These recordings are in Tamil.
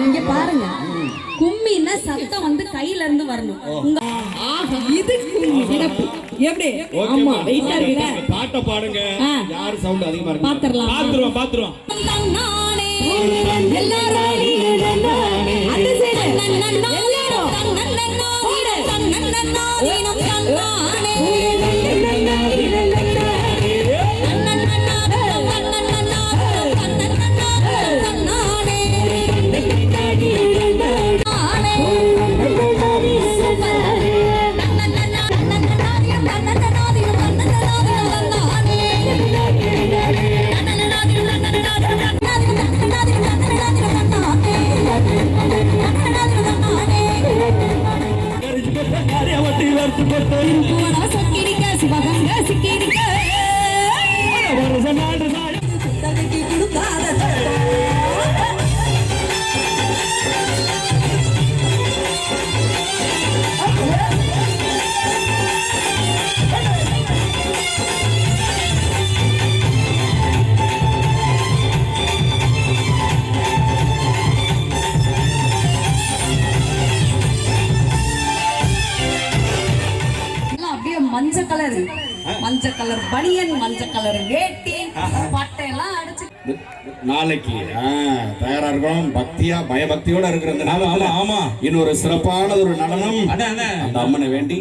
இங்க பாருங்க, கும்மின்னா சத்தம் வந்து கையில இருந்து வரணும். இது எப்படி? ஆமா, வெயிட்டா இருக்குல. பாட்ட பாடுங்க. யார் சவுண்ட் அதிகமா இருக்கு பாத்துறலாம். பாத்துறோம். மஞ்சள் கலர் பனியன், மஞ்சள் கலர் வேட்டி, பட்டையெல்லாம் அடிச்சு நாளைக்கு தயாரா இருக்கோம். பக்தியா பயபக்தியோட இருக்கிற இந்த நாள். ஆமா, இன்னொரு சிறப்பான ஒரு நடனம் அந்த அம்மனை வேண்டி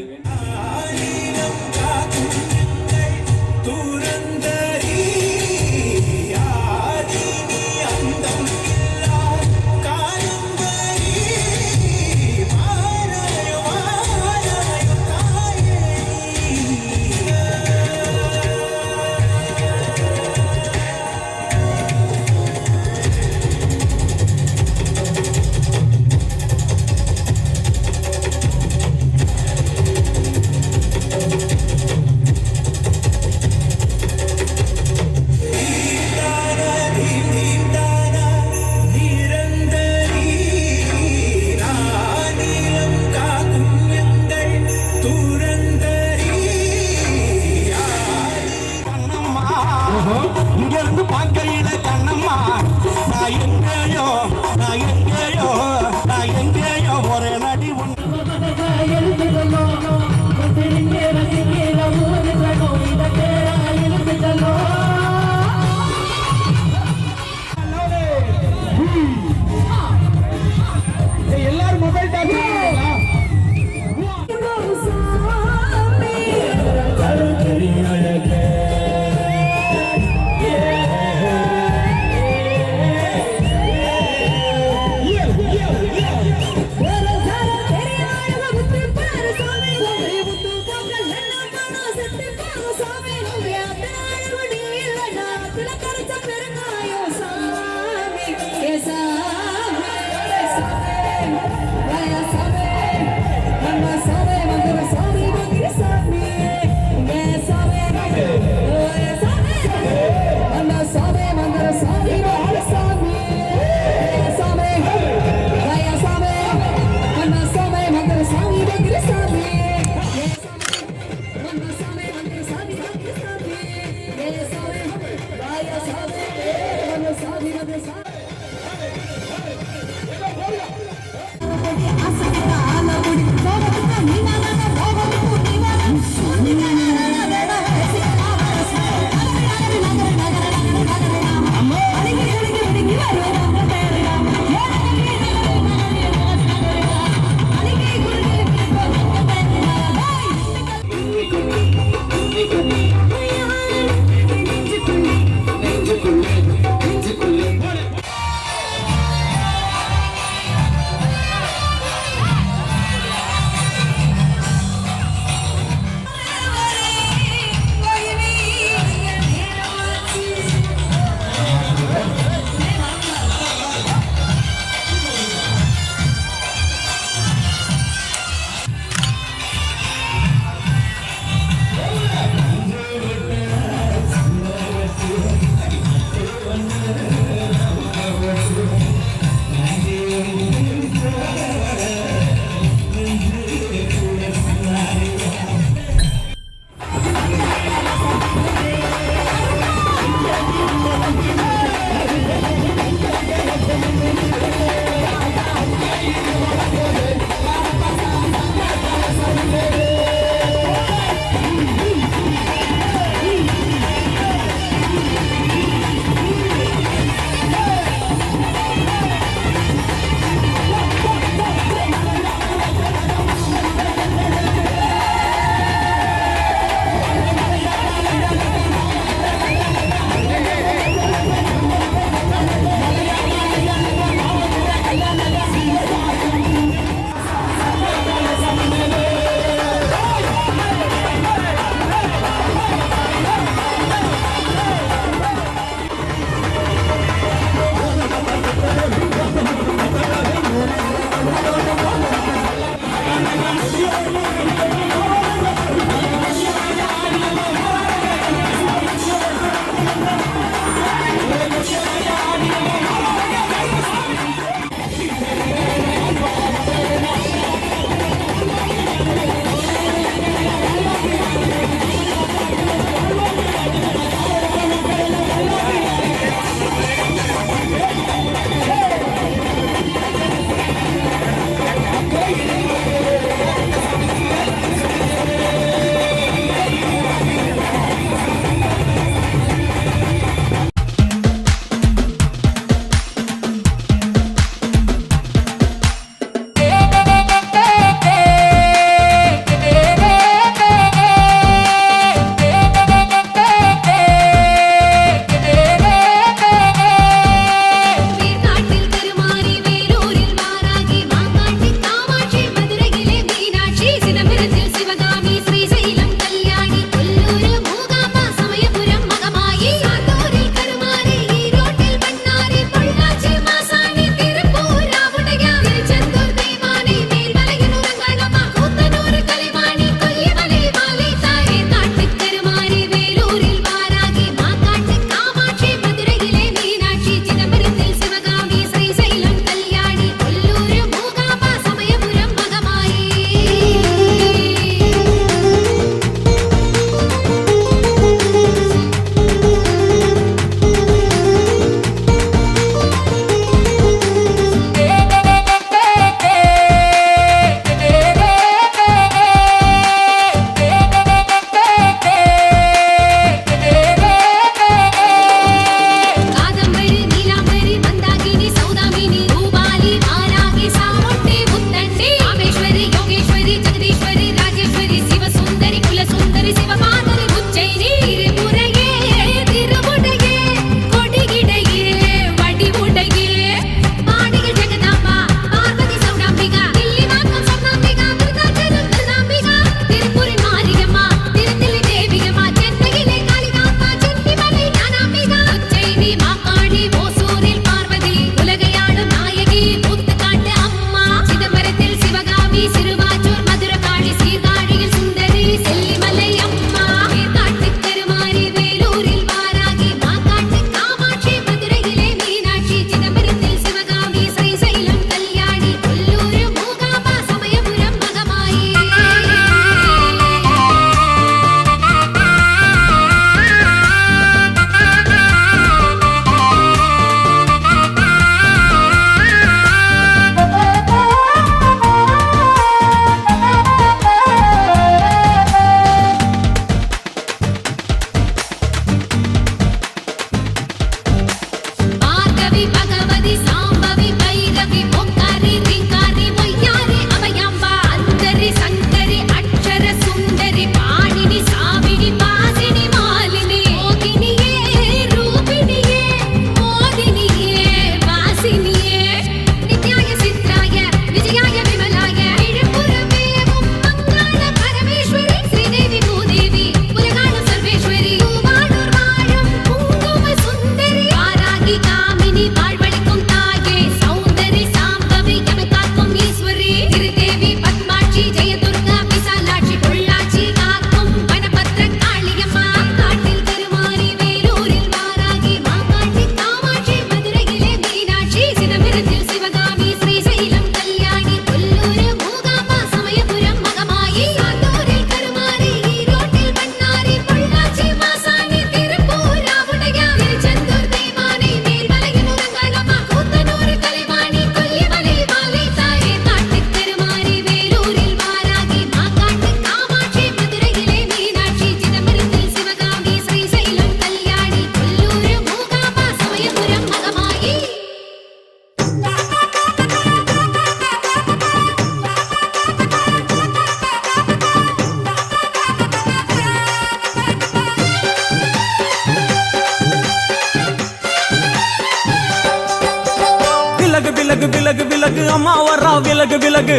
விலகு விலகு விலகு அம்மா வரா விலகு விலகு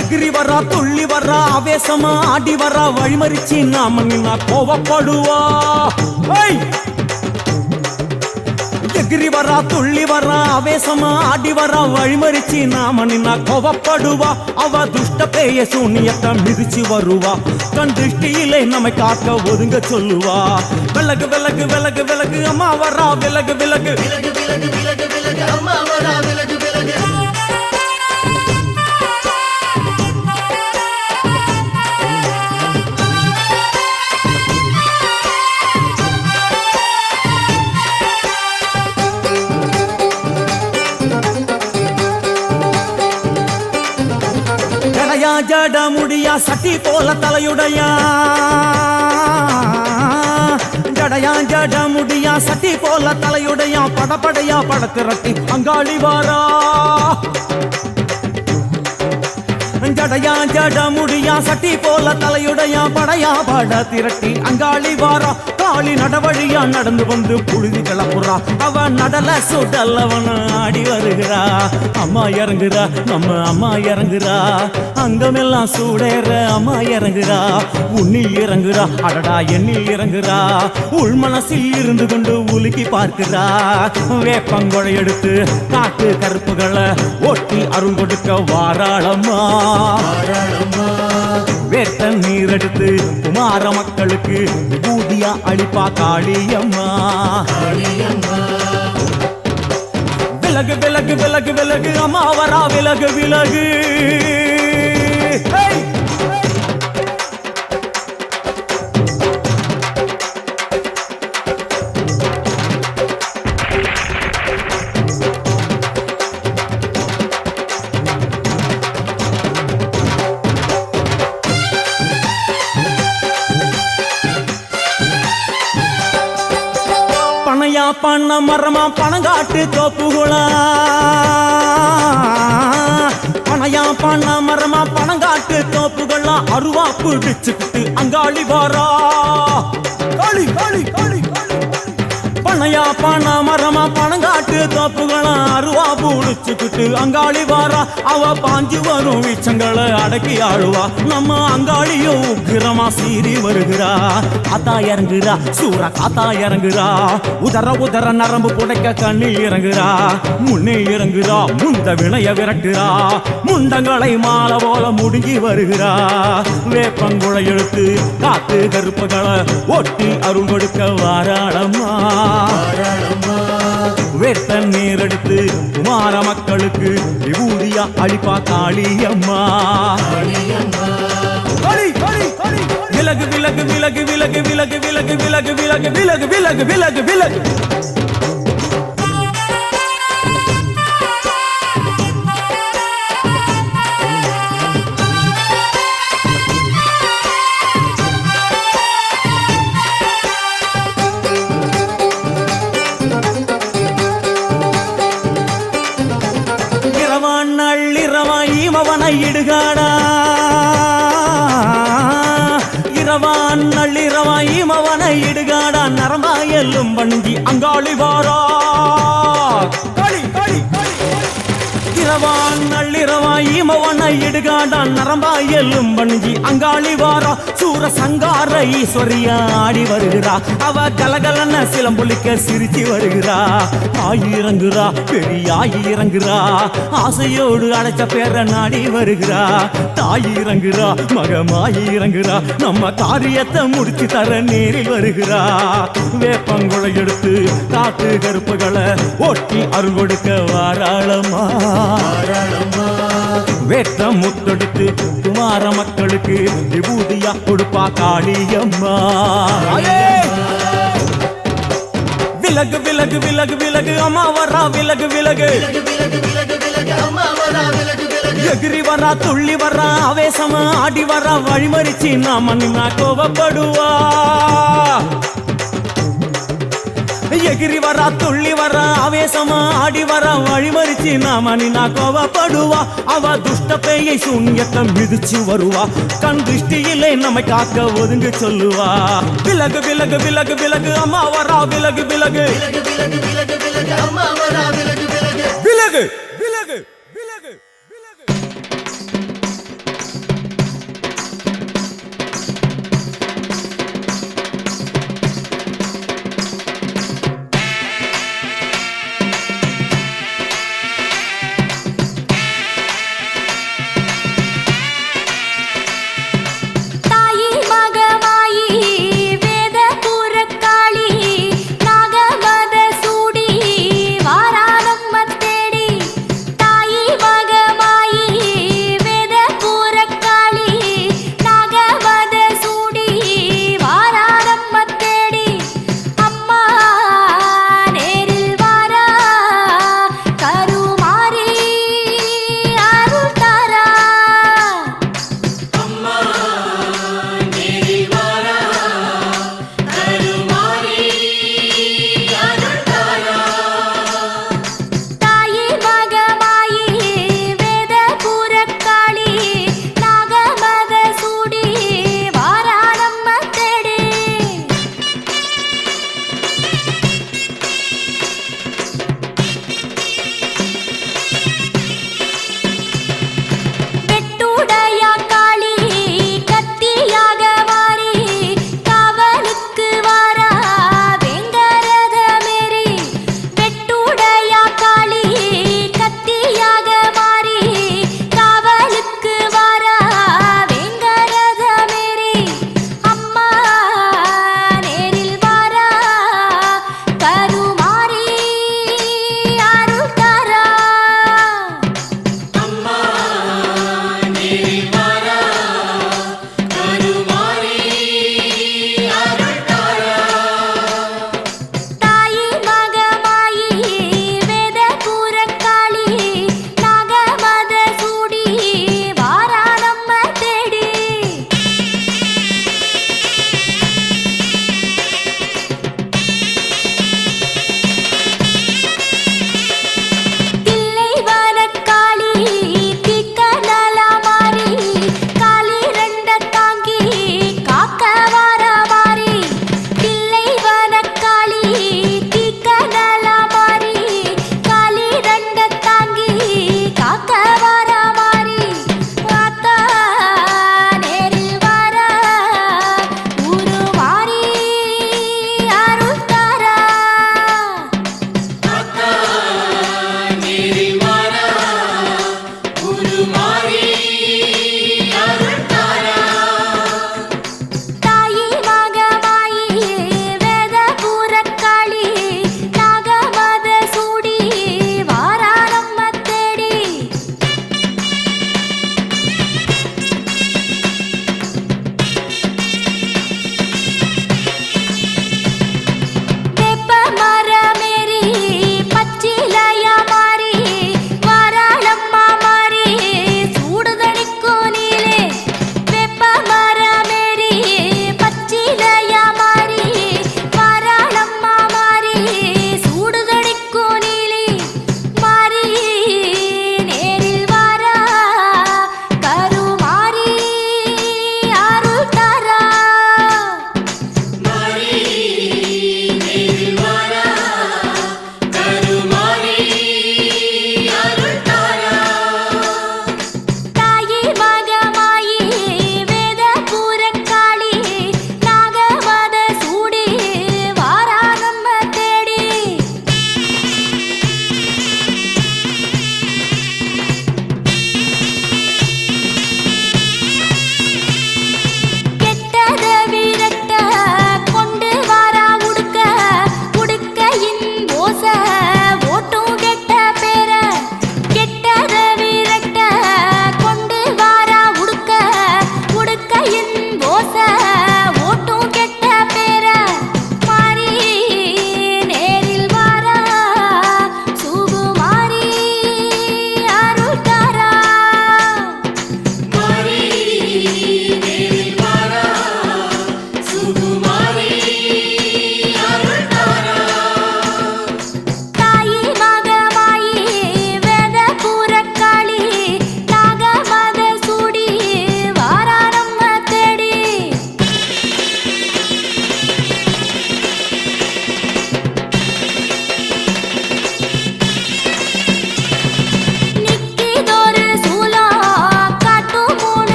எகிரி வரா துள்ளி வரா ஆவேசமா ஆடி வரா வழிமறிச்சு நாம நின்னா கோவப்படுவா எகிரி வரா துள்ளி வரா ஆவேசமா ஆடி வரா வழிமறிச்சு நாம நின்னா கோவப்படுவா அவ துஷ்ட பேய சூனியத்தை மிதிச்சு வருவா கண் திருஷ்டியிலே நம்மை காக்க ஒதுங்க சொல்லுவா விலகு விலகு விலகு விலகு அம்மா வரா விலகு விலகு விலகு விலகு விலகு விலகு அம்மா வரா விலகு விலகு ஜட முடியா சட்டி போல தலையுடையா ஜடையா ஜட முடியா சட்டி போல தலையுடையா படப்படையா படத்திரட்டி அங்காளி வாரா ஜடையா ஜட முடியா சட்டி போல தலையுடையா படையா பட திரட்டி அங்காளி வாரா காளி நடவழியா நடந்து வந்து புழுதி கிளப்புறா அவ நடல சுடல்லவன ஆடி வருகிறா அம்மா இறங்குறா நம்ம அம்மா இறங்குறா அங்கமெல்லாம் சூடேற அம்மா இறங்குறா உன்னில் இறங்குறா அடடா எண்ணில் இறங்குறா உள் மனசில் இருந்து கொண்டு உலுக்கி பார்க்கிறா வேப்பங்கொழை எடுத்து காட்டு கருப்புகளை ஓட்டி அருள் கொடுக்க வாராளம்மா வேட்ட நீர் எடுத்து குமார மக்களுக்கு பூதியா அளிப்பா காளியம்மா விலகு விலகு விலகு விலகு அம்மா வரா விலகு விலகு பனையா பண்ண மரமா பணங்காட்டு தோப்புகுளா பனையா பண்ண மரமா பணங்காட்டு தோப்புகளா அருவா பிடிச்சுக்கிட்டு அங்காளி வாரா காளி காளி காளி பனையா பண்ண மரமா பணங்காட்டு தோப்புகளா அருவா பிடிச்சுக்கிட்டு அங்காளி வாரா அவ பாஞ்சு வரும் வீச்சங்களை அடக்கி ஆளுவா நம்ம அங்காளியும் உக்கிரமா சீறி வருகிறா காத்தா இறங்குறா சூற காத்தா இறங்குறா உதர உதர நரம்பு புடைக்க கண்ணில் இறங்குறா முன்னே இறங்குறா முந்த வினைய விரட்டுறா முண்டங்களை மாலை போல முடுங்கி வருகிறா வேப்பங்குழை எடுத்து காத்து கருப்புகளை ஒட்டி அருள் கொடுக்க வாராளம்மா வேட்ட நீர் எடுத்து குமார மக்களுக்கு விபூதியா அளிப்பா காளியம்மா விலகு விலகு விலகு விலகு விலகு விலகு விலகு விலகு விலகு விலகு விலகு விலகு இமவனை இடுகாடா இரவான் நள்ளிரவா இமவனை இடுகாடா நரம்பா எல்லும் வண்டி அங்காளி வாரா காளி காளி இரவான் நள்ளிரவா இமவனை இடுகாடா நரம்பா எல்லும் வண்டி அங்காளி வாரா சூர சங்கார ஈஸ்வரியா ஆடி வருகிறா அவ கலகலன சிலம்பொலிக்க சிரிச்சு வருகிறா ஆயிரங்குறா பெரியாயி இறங்குறா ஆசையோடு அடைச்ச பேர நாடி வருகிறா தாய் இறங்குறா மகமாயி இறங்குறா நம்ம காரியத்தை முடிச்சு தர நேரில் வருகிறா வேப்பங்குழை எடுத்து காட்டு கருப்புகளை ஓட்டி அருள் கொடுக்க வாராளம்மா வேட்ட முத்தெடுத்து குமார மக்களுக்கு விபூதியா கொடுப்பா காளியம்மா விலகு விலகு விலகு விலகு அம்மா வரா விலகு விலகு எகிரி வரா துள்ளி வரா ஆவேசமா ஆடி வரா வழிமறிச்சு நாம நின்னா கோவப்படுவா எகிரி வரா துள்ளி வரா ஆவேசமா ஆடி வரா வழிமறிச்சு நாம நின்னா கோவப்படுவா அவ துஷ்ட பேயை சூன்யத்தை மிதிச்சு வருவா கண் திருஷ்டியிலே நம்மை காக்க ஒதுங்க சொல்லுவா விலகு விலகு விலகு விலகு அம்மா வரா விலகு விலகு விலகு விலகு விலகு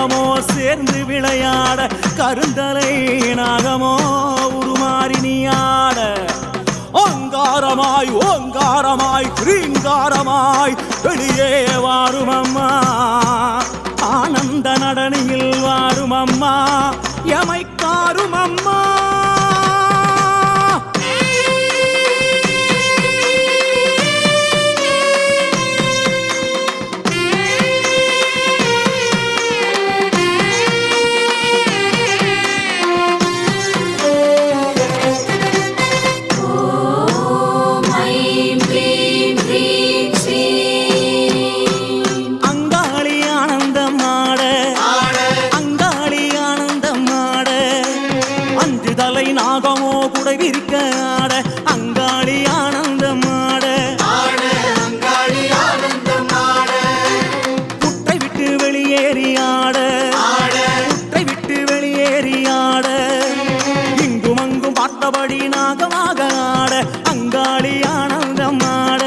மேகமோ சேர்ந்து விளையாட கருந்தலை நாகமோ உருமாறி நீயாட ஓங்காரமாய் ஓங்காரமாய் ரீங்காரமாய் வெளியே வாரும் அம்மா ஆனந்த நடனியில் வாரும் அம்மா எமைக்காரும் அம்மா நாகமோ குடை விரிக்க ஆட அங்காளி ஆனந்தமாட குட்டை விட்டு வெளியேறி ஆட குட்டை விட்டு வெளியேறி ஆட இங்கும் அங்கும் பார்த்தபடி நாகமாக ஆட அங்காளி ஆனந்தமாட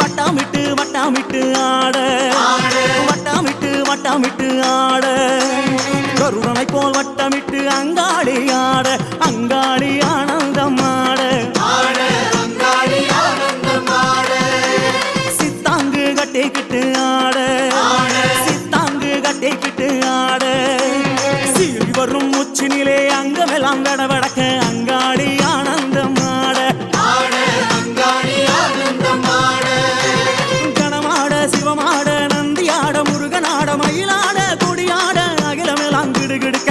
வட்டமிட்டு வட்டமிட்டு ஆட வட்டமிட்டு வட்டமிட்டு ஆட கருணனை போல் வட்டமிட்டு அங்காளி ஆட அங்காளி ஆனந்தமாட சித்தாங்கு கட்டிக்கிட்டு ஆட சித்தாங்கு கட்டிக்கிட்டு ஆட சீறி வரும் உச்சினிலே அங்கமெல்லாம் வெடவெடக்க அங்காளி ஆனந்தமாட கணமாட சிவமாட நந்தியாட முருகனாட மயிலாட கொடியாட அகிலமெல்லாம் கிடுகிடுக்க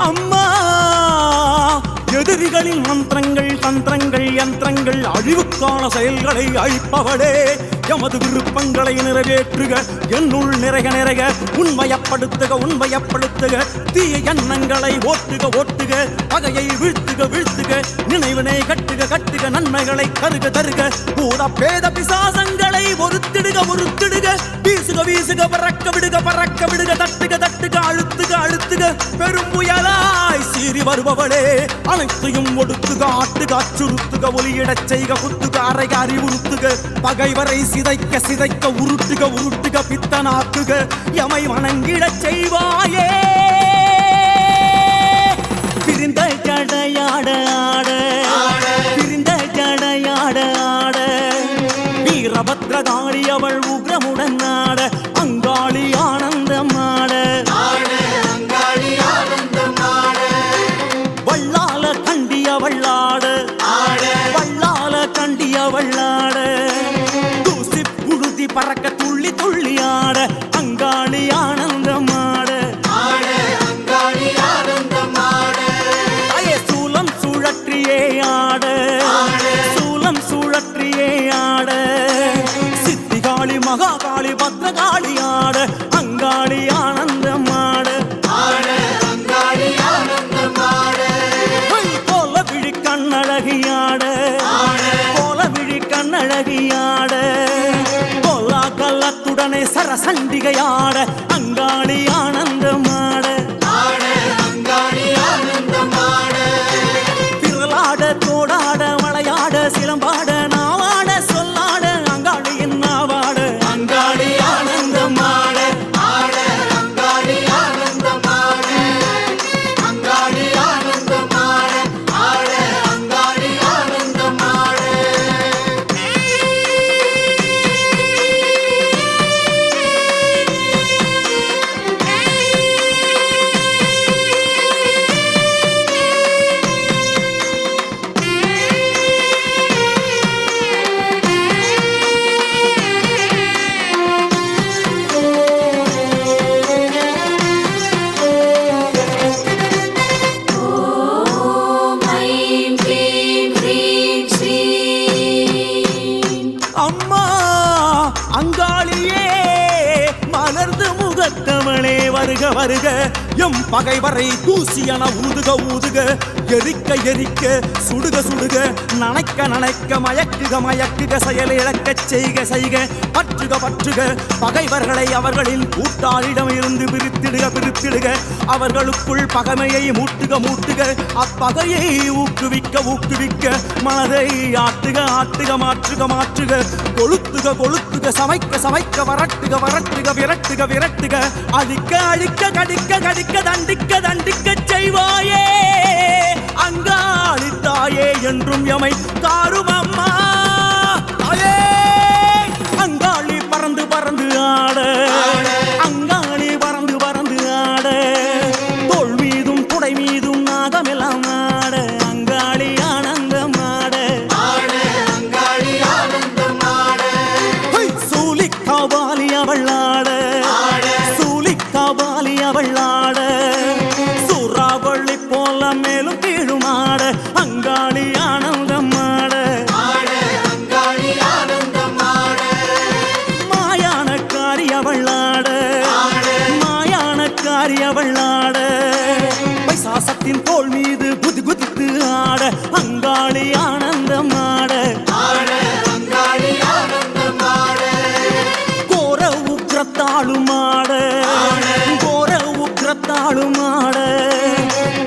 அம்மா எதிரிகளின் மந்திரங்கள் தந்திரங்கள் யந்திரங்கள் அழிவுக்கான செயல்களை அழிப்பவளே எமது விருப்பங்களை நிறைவேற்றுக என்னுள் நிறைக நிறைக உண்மையப்படுத்துக உண்மையப்படுத்துக தீய எண்ணங்களை ஓட்டுக ஓட்டுக பகையை வீழ்த்துக வீழ்த்துக நினைவினை கட்டுக கட்டுக நன்மைகளை தருக தருக பூத பேத பிசாசங்களை ஒருத்திடுக ஒருத்திடுக வீசுக வீசுக பறக்க விடுக பறக்க விடுக தட்டுக தட்டுக அழுத்துக அழுத்துக பெரும் புயலாய் சீறி வருபவளே அனைத்தையும் ஒடுத்துக ஆட்டுக அச்சுறுத்துக ஒலியிடச் செய்க குத்துக அறைக அறிவுறுத்துக பகைவரை சிதைக்க சிதைக்க உருட்டுக உருட்டுக பித்தனாக்குக எமை வணங்கிடச் செய்வாயே பிரிந்த ஜடையாட ஆட பிரிந்த ஜடையாட ஆட வீரபத்ரகாளி அவள் உக்ரமுடன் ஆட அங்காளி ஆனந்தமாட வள்ளால கண்டிய வள்ளாட வள்ளால கண்டிய வள்ளாட தூசி புழுதி பறக்க துள்ளி துள்ளி ஆட அங்காளி ஆனந்தமாட சூலம் சுழற்றியே ஆட சூலம் சுழற்றியே ஆட சித்திகாளி மகாகாளி பத்ரகாளி ஆட அங்காளி ஆனந்தமாட கோல விழி கண்ணழகியாட கோல விழி கண்ணழகியாட கோலா கல்லத்துடனே சரசண்டிகையாட அங்காளி ஆனந்தமாட திரளாட தோடாட மலையாட சிலம்பாட நாவாட சொல்லாட அங்காளியின் நாவாட அங்காளி ஆனந்தமாட அருக எம் பகைவரை தூசியன ஊதுக ஊதுக எரிக்க எரிக்க சுடுக சுடுக நனைக்க நனைக்க மயக்குக மயக்குக செயல் இழக்கச் செய்க செய்க பற்றுக பற்றுக பகைவர்களை அவர்களின் கூட்டாளிடம் இருந்து பிரித்திடுக பிரித்திடுக அவர்களுக்குள் பகைமையை மூட்டுக மூட்டுக அப்பகையை ஊக்குவிக்க ஊக்குவிக்க மனதை ஆட்டுக ஆட்டுக மாற்றுக மாற்றுக கொளுத்துக கொளுத்துக சமைக்க சமைக்க வரட்டுக வரட்டுக விரட்டுக விரட்டுக அழிக்க அழிக்க கடிக்க கடிக்க தண்டிக்க தண்டிக்க செய்வாயே அங்காளி தாயே என்றும் எமை காரும் அம்மா தாயே அங்காளி பறந்து பறந்து ஆட அங்காளி பறந்து பறந்து ஆட தோள் மீதும் குடை மீதும் நாகமெல்லாம் ஆட அங்காளி ஆனந்தம் ஆட சூலிக்காபாலி அவள் ஆட சூலிக்காபாலி அவள் ஆட சூறாவளி போல மேலும் கீழும் ஆட அங்காளி ஆனந்தம் ஆட மாயானக்காரி அவள் ஆட மாயானக்காரி அவள் ஆட பைசாசத்தின் தோள் மீது குதி குதித்து ஆட அங்காளி ஆனந்தம் ஆட கோர உக்ரத்தாளும் ஆட கோர உக்ரத்தாளும் ஆட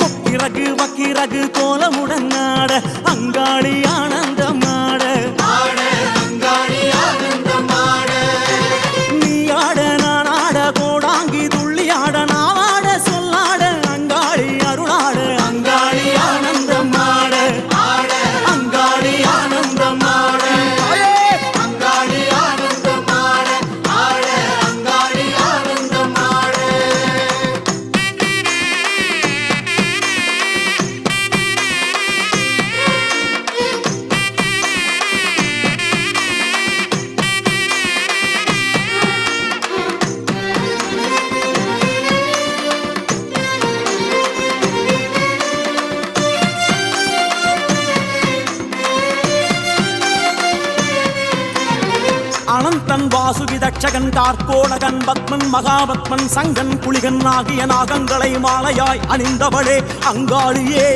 கொக்கிரகு வக்கிரகு கோலமுடன் ஆட அங்காளி ஆனந்தம் ஆட நீ ஆட நான் ஆட கோடாங்கி துள்ளி ஆட நான் ஆட சொல்லாட அங்காளி அருளாட அங்காளி ஆனந்தம் ஆட அங்காளி ஆனந்தம் ஆட அனந்தன் வாசுகி தட்சகன் கார்கோடகன் பத்மன் மகாபத்மன் சங்கன் புலிகன் ஆகிய நாகங்களை மாலையாய் அணிந்தவளே அங்காளியே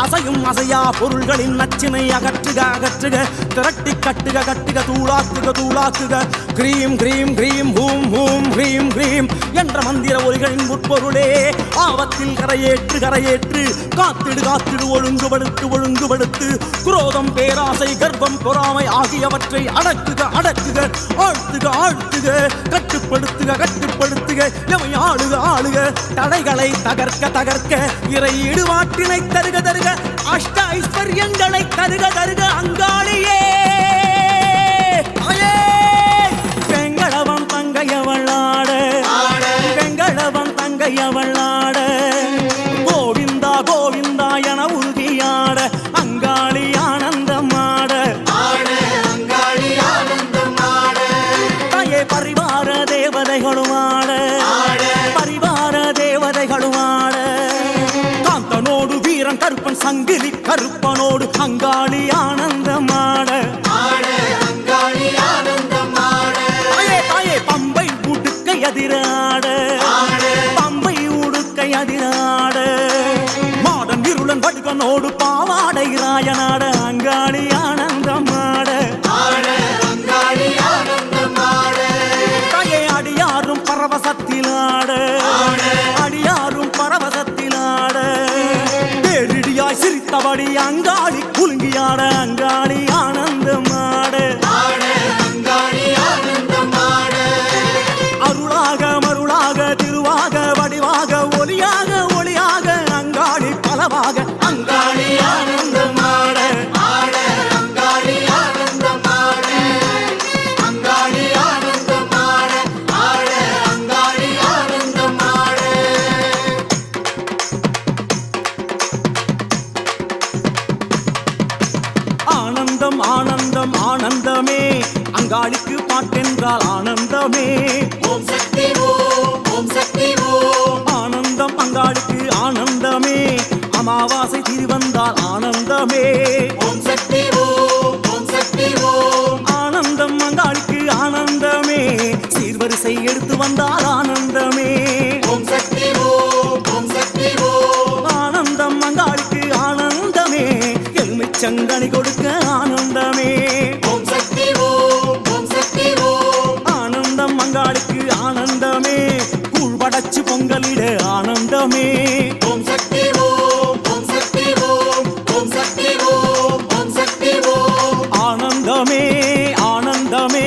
அசையும் அசையா பொருள்களின் நச்சினை அகற்றுக அகற்றுக திரட்டி கட்டுக கட்டுக தூளாக்குக தூளாக்குக கிரீம் கிரீம் கிரீம் ஹூம் ஹூம் ஹ்ரீம் ஹ்ரீம் என்ற மந்திர ஒலிகளின் உட்பொருளே ஆபத்தில் கரையேற்று கரையேற்று காத்திடு காத்திடு ஒழுங்குபடுத்து ஒழுங்குபடுத்து குரோதம் பேராசை கர்ப்பம் பொறாமை ஆகியவற்றை அடக்குக அடக்குக ஆழ்த்துக ஆழ்த்துக கட்டுப்படுத்துக கட்டுப்படுத்துக எமை ஆளுக ஆளுக தடைகளை தகர்க்க தகர்க்க இறை ஈடுபாட்டினை தருக தருக அஷ்ட ஐஸ்வர்யங்களை தருக தருக அங்காளியே வெங்கடவன் தங்கையவளாட வெங்கடவன் தங்கையவளாட கோவிந்தா கோவிந்தா என உறுதியாட அங்காளி ஆனந்தம் ஆட தாயே பரிவார தேவதைகளும் ஆட பரிவார தேவதைகளும் ஆட காந்தனோடு வீரன் கருப்பன் சங்கிலி கருப்பனோடு அங்காளி ஆனந்தம் ஆட தாயே தாயே பம்பை உடுக்கை அதிராட பம்பை உடுக்கை அதிராட மாடன் இருளன் வடுகனோடு பாவாடை ராயனாட அங்காளி ஆனந்தம் ஆட தாயே அடியாரும் பரவசத்திலாட அடியாரும் பரவசத்திலாட தேடிடியாய் சிரித்தபடி அங்காளி குலுங்கியாட அங்காளி ஆனந்தம் ஆட அருளாக மருளாக திருவாக வடிவாக ஒளியாக ஒளியாக அங்காளி பலவாக அங்காளி ஆனந்தம் ஆட ஆனந்தம் ஆனந்தம் ஆனந்தமே அங்காளிக்கு பாட்டென்றால் ஆனந்தமே ஓம் சக்தி ஓம் சக்தி ஓம் ஆனந்தம் அங்காளிக்கு ஆனந்தமே அமாவாசை திருவந்தால் ஆனந்தமே ஓம் சக்தி ஓம் ஆனந்தம் அங்காளிக்கு ஆனந்தமே சீர்வரிசை எடுத்து வந்தால் ஆனந்தமே ஓம் சக்தி ஈச்சங்கனி கொடுக்க ஆனந்தமே ஓம் சக்தி ஓம் ஓம் சக்தி ஓம் ஆனந்தம் அங்காளுக்கு ஆனந்தமே கூழ் படைச்சு பொங்கலிட ஆனந்தமே ஓம் சக்தி ஓம் ஓம் சக்தி ஓம் ஓம் சக்தி ஓம் ஓம் சக்தி ஓம் ஆனந்தமே ஆனந்தமே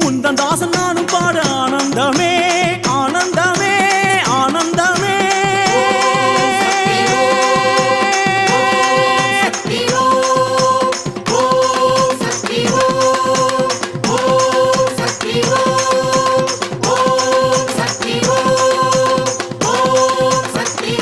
உந்தன் தாசன் நானும் பாட ஆனந்தமே ஆனந்தமே ஆனந்தமே சக்தி ஓம் ஓம் சக்தி ஓம் ஓம் சக்தி ஓம் ஓம் சக்தி ஓம் ஓம் சக்தி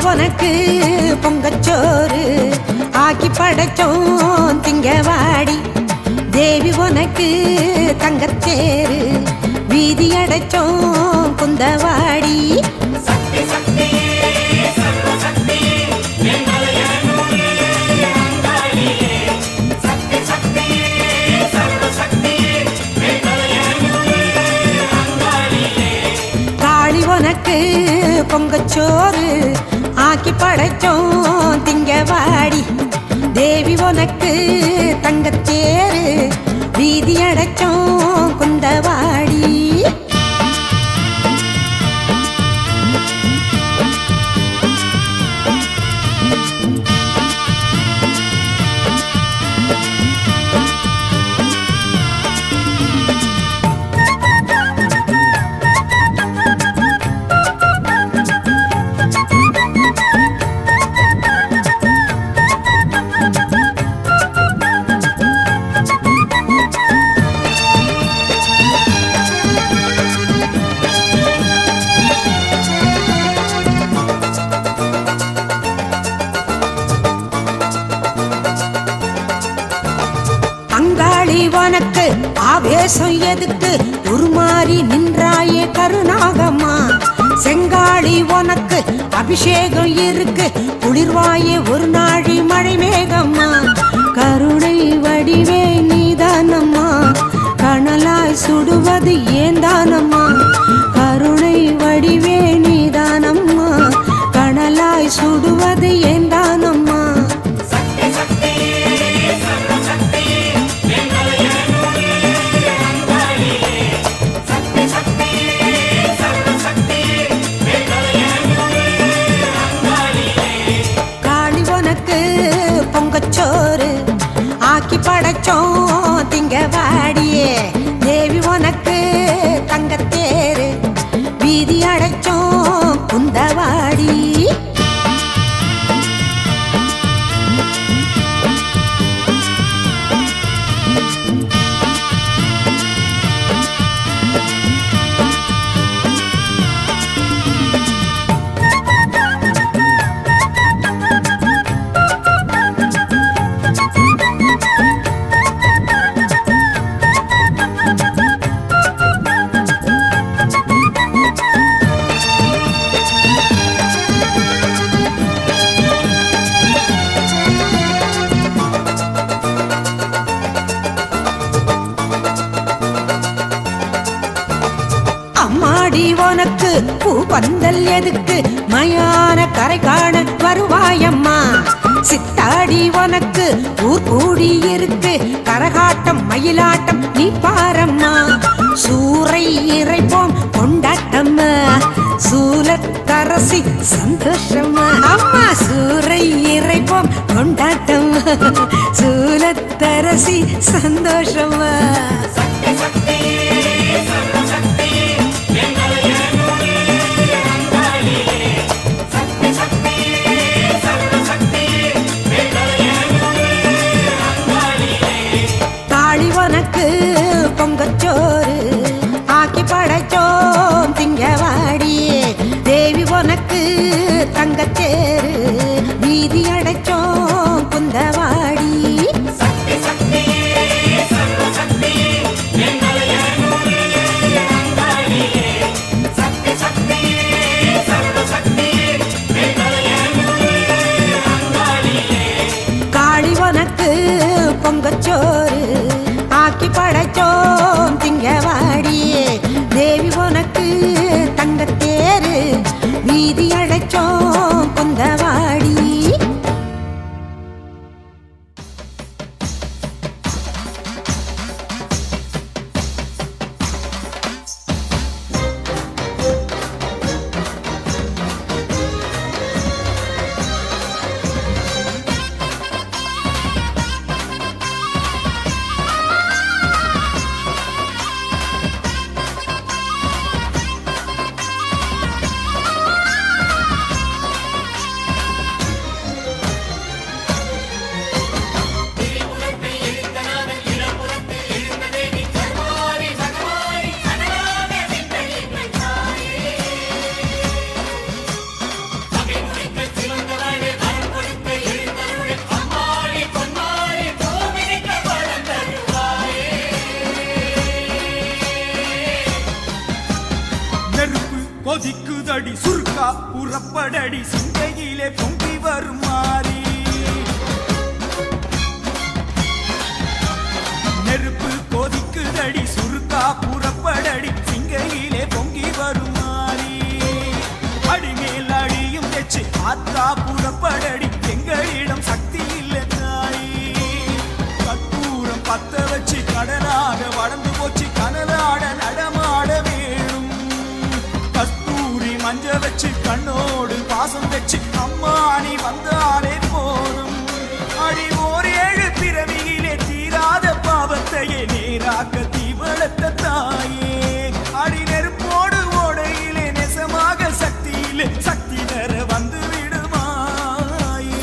உனக்கு பொங்கச்சோறு ஆக்கி படைச்சோம் திங்கவாடி. தேவி உனக்கு தங்கத்தேரு வீதி அடைச்சோம் குந்தவாடி. காளி உனக்கு பொங்கச்சோறு ஆக்கி படைச்சோம் திங்கவாடி. தேவி உனக்கு தங்கத்தேரு வீதி அடைச்சோம் குந்தவாடி. அங்காளி உனக்கு ஆவேசம் எதுக்கு உருமாறி நின்றாயே கருணாகம்மா. செங்காளி உனக்கு அபிஷேகம் இருக்கு குளிர்வாயே ஒரு நாழி மழை மேகம்மா. கருணை வடிவே நீதானம்மா கனலாய் சுடுவது ஏந்தானம்மா. கருணை வடிவே நீதானம்மா கனலாய் சுடுவது ஏந்தானம்மா. பொங்கச்சோறு ஆக்கி படைச்சோம் திங்கவாடியே. தேவி உனக்கு தங்கத்தேரு வீதி அடைச்சோம் குந்தவாடி. அம்மாடி உனக்கு பூ பந்தல் எதுக்கு மயான கரை காண வருவாயம்மா. சித்தாடி உனக்கு ஊர் கூடி இருக்கு கரகாட்டம் மயிலாட்டம் நீ பாரம்மா. சூறை இறைப்போம் கொண்டாட்டம்மா சூலத்தரசி சந்தோஷமா. அம்மா சூறை இறைப்போம் கொண்டாட்டம் சூலத்தரசி சந்தோஷமா. காளி உனக்கு பொங்கச்சோறு ஆக்கி படைச்சோம் திங்கவாடி. தேவி உனக்கு தங்கத்தேரு வீதி அடைச்சோம் குந்தவாடி. காளி உனக்கு பொங்கச்சோறு ஆக்கி படைச்சோம் திங்கவாடி. தேவி உனக்கு தங்கத்தேரு வீதி அடைச்சோம் குந்தவாடி. கொதிக்குதடி சுருக்கா புறப்படடி சிந்தையிலே பொங்கி வரும் மாறி நெருப்பு கொதிக்குதடி சுருக்கா புறப்படடி சிங்கையிலே பொங்கி வரும் மாறி அடிமேல் அடியும் வச்சு ஆத்தா புறப்படடி எங்களிடம் சக்தி இல்லை தாயி கற்பூரம் பத்த வச்சு கடலாக வளர்ந்து போச்சு கனலாட நடமாட வேணும் கஸ்தூரி மஞ்ச வச்சு கண்ணோடு பாசம் வச்சு அம்மா நீ வந்தாலே போதும் அடி ஓர் 7 பிறவியிலே தீராத பாவத்தையே நேராக்க தீவளத்த தாயே அடி நெருப்போடு ஓடையிலே நெசமாக சக்தியிலே சக்தி தர வந்து விடுமாயே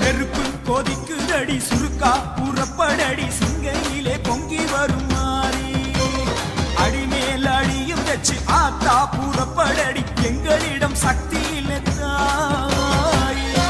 நெருப்பு கொதிக்குதடி சுருக்கா புறப்படடி சிங்கையிலே பொங்கி வரும் மாறி அடிமேல் அடியும் வச்சு ஆத்தா புறப்படடி எங்களிடம் சக்தி இல்லை தாயே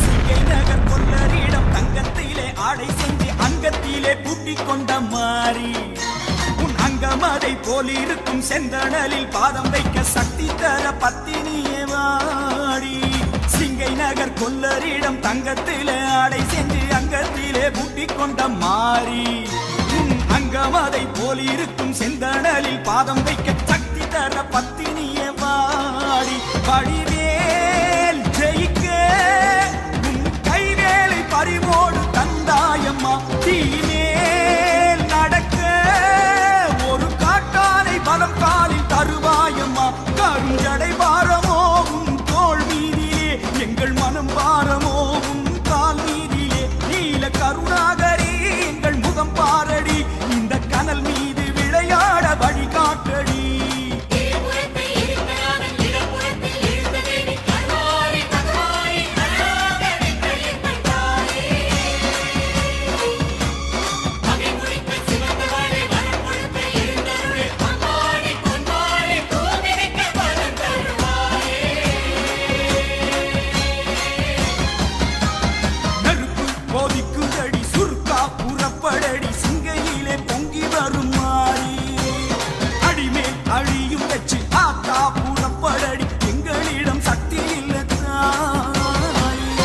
சிங்கை நகர் கொல்லரிடம் தங்கத்திலே ஆடை செஞ்சு அங்கத்திலே பூட்டிக் கொண்ட மாறி உன் அங்கம் அதை போலிருக்கும் செந்தணலில் பாதம் வைக்க சக்தி தர பத்தினியே வாடி சிங்கை நகர் கொல்லரிடம் தங்கத்திலே ஆடை செஞ்சு அங்கத்திலே பூட்டிக் கொண்ட மாறி உன் அங்கம் அதை போலிருக்கும் செந்தணலில் பாதம் வைக்க சக்தி தர பத்தினியே வாடி வடிவேல் ஜெயிக்க உன் கைவேலை பறிவோடு தந்தாயம்மா தீமேல் நடக்க ஒரு காட்டானை பலம் காலில் தருவாயம்மா கருஞ்சடை பாரமோ உன் தோள் மீதிலே எங்கள் மனம் பாரமோ உன் கால் மீதிலே நீல கருணாகரி எங்கள் முகம் பாரடி இந்த கனல் மீது விளையாட வழிகாட்டடி நெருப்பு கொதிக்குதடி சுருக்கா புறப்படடி சிங்கையிலே பொங்கி வரும் மாறி அடிமேல் அழியும் வச்சு ஆத்தா புறப்படடி எங்களிடம் சக்தி இல்லை தாயே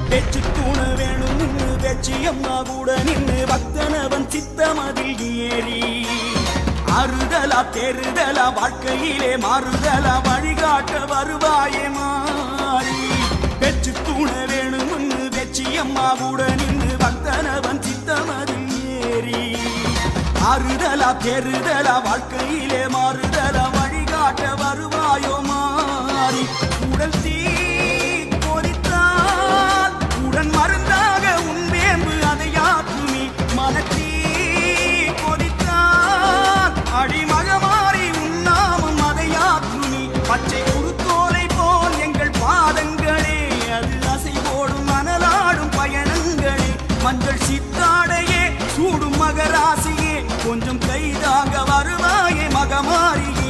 பேச்சு தூண வேணும் நின்று பேச்சு அம்மா கூட நின்று பக்தனவன் சித்தமதில் ஏறி ஆறுதலா தேறுதலா வாழ்க்கையிலே மாறுதலா வழிகாட்ட வருவாயே மாறி பேச்சு தூண வேணும் நின்று பேச்சு அம்மா கூட நின்று பக்தனவன் சித்தமதில் ஏறி ஆறுதலா தேறுதலா வாழ்க்கையிலே மாறுதலா வழிகாட்ட வருவாயோ மாறி உடல் தீ கொதித்தால் உடன் மருந்தாக உன் வேம்பு அதை யாத்துமி மனத்தீ கொதித்தால் அடிமகமாறி உன்னாமும் அதை யாத்துமி பச்சை குருத்தோலை போல் எங்கள் பாதங்களே அது அசைவோடும் மணலாடும் பயணங்களே மஞ்சள் சித்தாடையே சூடும் மகராசியே கொஞ்சம் கைதாக வருவாயே மகமாரியே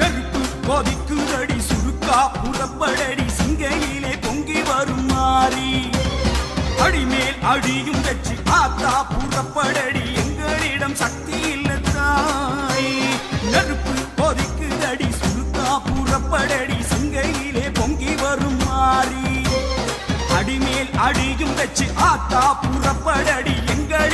நெருப்பு கொதிக்குதடி சுருக்கா புறப்படடி சிங்கையிலே பொங்கி வரும் மாறி அடிமேல் அடியும் வச்சு ஆத்தா புறப்படடி எங்களிடம் சக்தி இல்லை தாய் நெருப்பு கொதிக்குதடி சுருக்கா புறப்படடி சிங்கையிலே பொங்கி வரும் மாறி அடிமேல் அடியும் வச்சு ஆத்தா புறப்படடி எங்கள்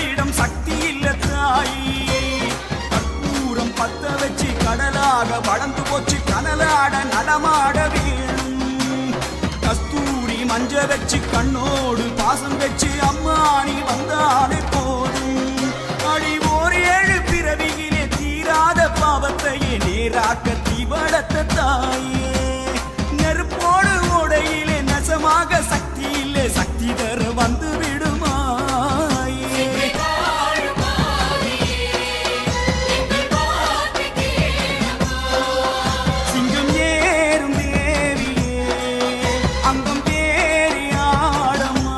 வச்சு கண்ணோடு பாசம் வச்சு அம்மா நீ வந்தாலே போதும் அடி ஓர் 7 பிறவியிலே தீராத பாவத்தையே நேராக்க தீவளத்த தாயே நெருப்போடு ஓடையிலே நசமாக சக்தி இல்லை சக்தி தர வந்து விடுமாயே சிங்கம் ஏறும் தேவியே அங்கம் தேறி ஆடம்மா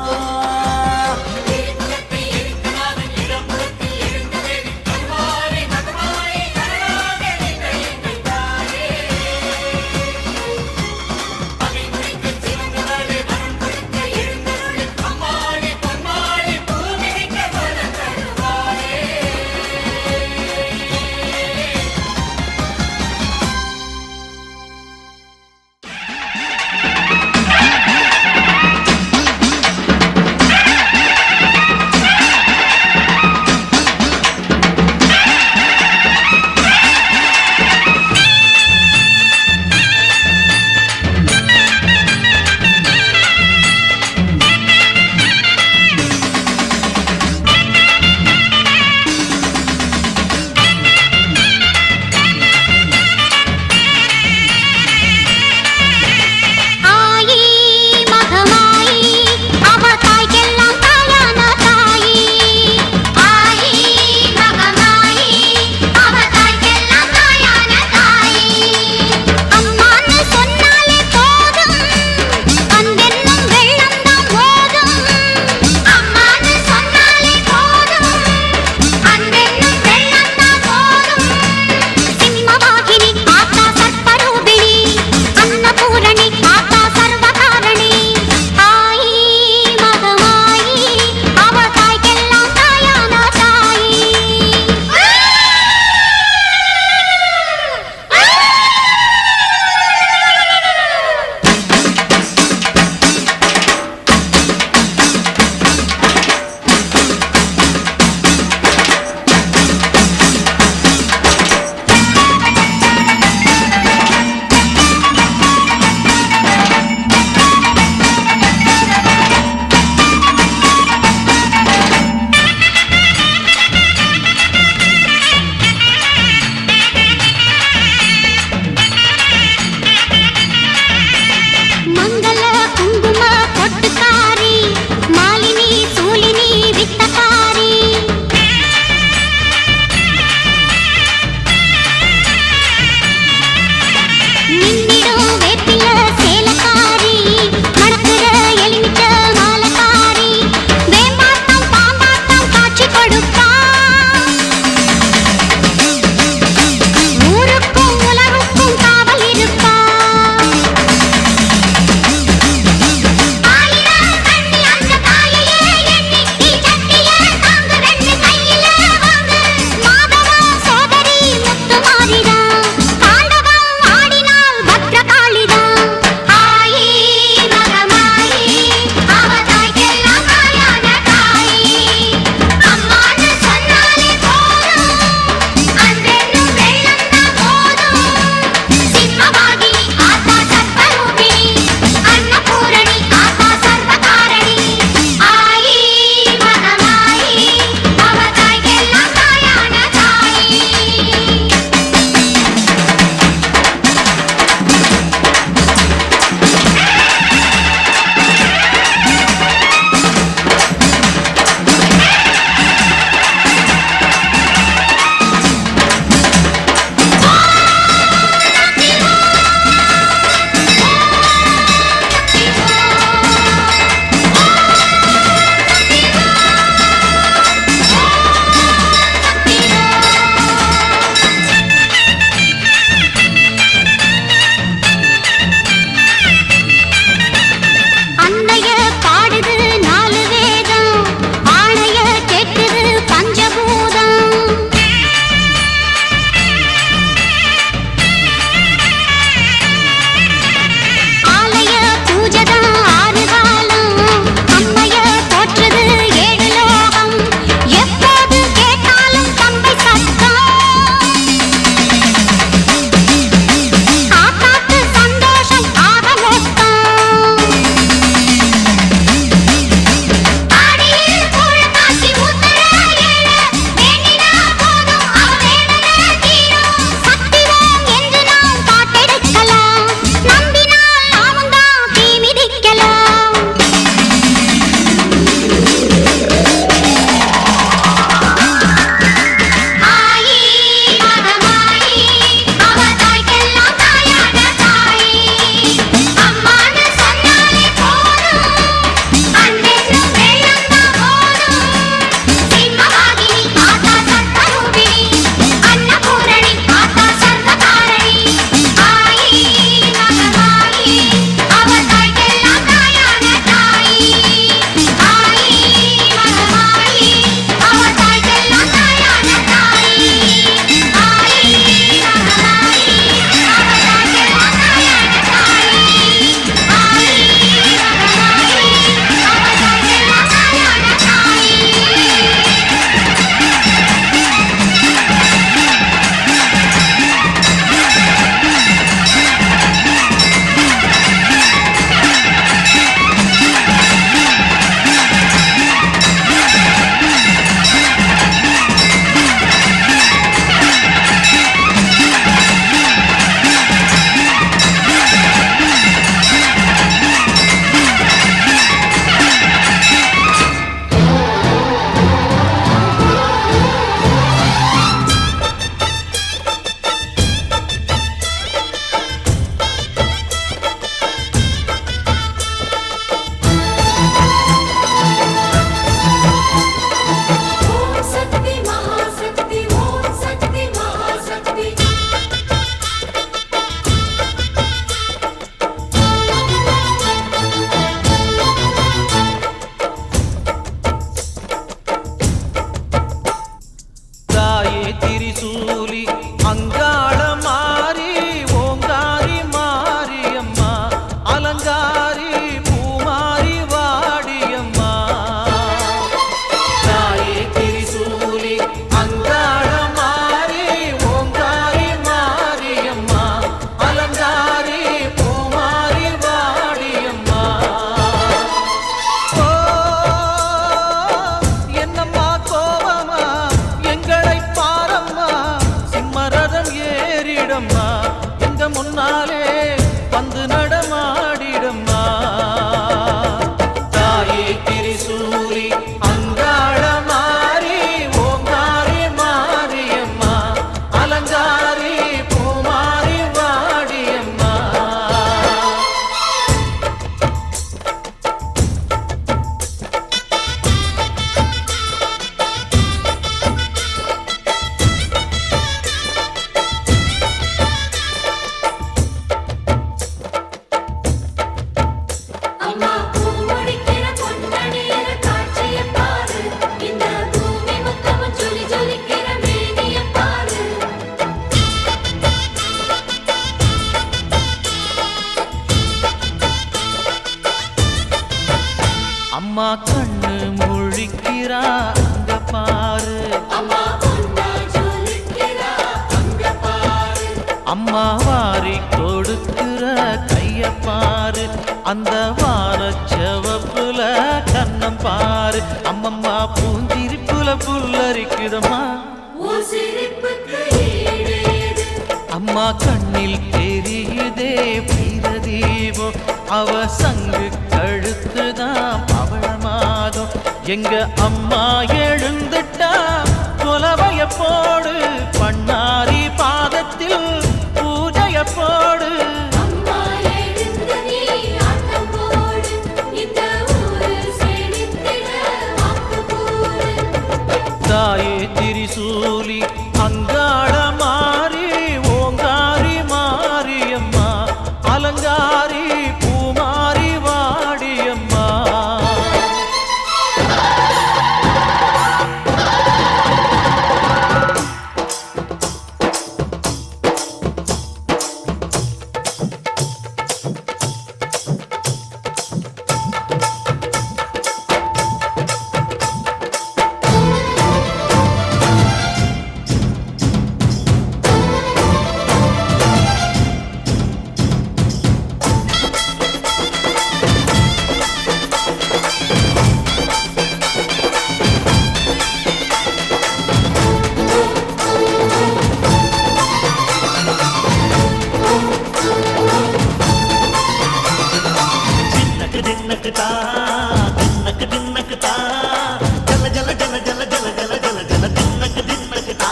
திரிசூலி அங்காள மாறி ஓங்காரி மாரியம்மா அலங்காரி பூமாரி வாடியம்மா தாயே திரிசூலி அங்காள மாறி ஓங்காரி மாரியம்மா அலங்காரி பூமாரி வாடியம்மா ஓ என்னம்மா கோவமா எங்களை பாரம்மா சிம்மரதம் ஏறிடம்மா எங்க முன்னாலே வந்து நடமாடிடம்மா தாயே திரிசூலி அங்காள மாறி ஓங்காரி மாரியம்மா அலங்காரி பூமாரி வாடியம்மா அம்மா பூமுடிக்கிற பொன்னணியிற காட்சிய பாரு இந்த பூமி மொத்தமும் ஜொலி ஜொலிக்கிற மேனிய பாரு அம்மா கண்ணு முழிக்கிறா அங்க பாரு அம்மா பொன்னா ஜொலிக்கிறா அங்க பாரு அம்மா வாரி கொடுக்கிற கைய பாரு அந்த வானச்சவப்புல கண்ணம் பாரு அம்மம்மா பூந்திரிப்புல புல்லரிக்குதம்மா உன் சிரிப்புக்கு ஈடேது அம்மா கண்ணில் தெரியுதே பிரதீபம் அவ சங்கு கழுத்துதான் பவளமாகும் எங்க அம்மா எழுந்துட்டா கொலவைய போடு பண்ணாரி பாதத்தில் பூஜைய போடு அம்மா எழுந்து நீ ஆட்டம் போடு இந்த ஊரு செழித்திட வாக்கு கூறு தாயே திரிசூலி அங்காள மாறி ஓங்காரி மாரியம்மா அலங்காரி பூமாரி வாடியம்மா தின்னக்கு தின்னக்கு தா தின்னக்கு தின்னக்கு தா ஜல ஜல ஜல ஜல ஜல ஜல ஜல ஜல தின்னக்கு தின்னக்கு தா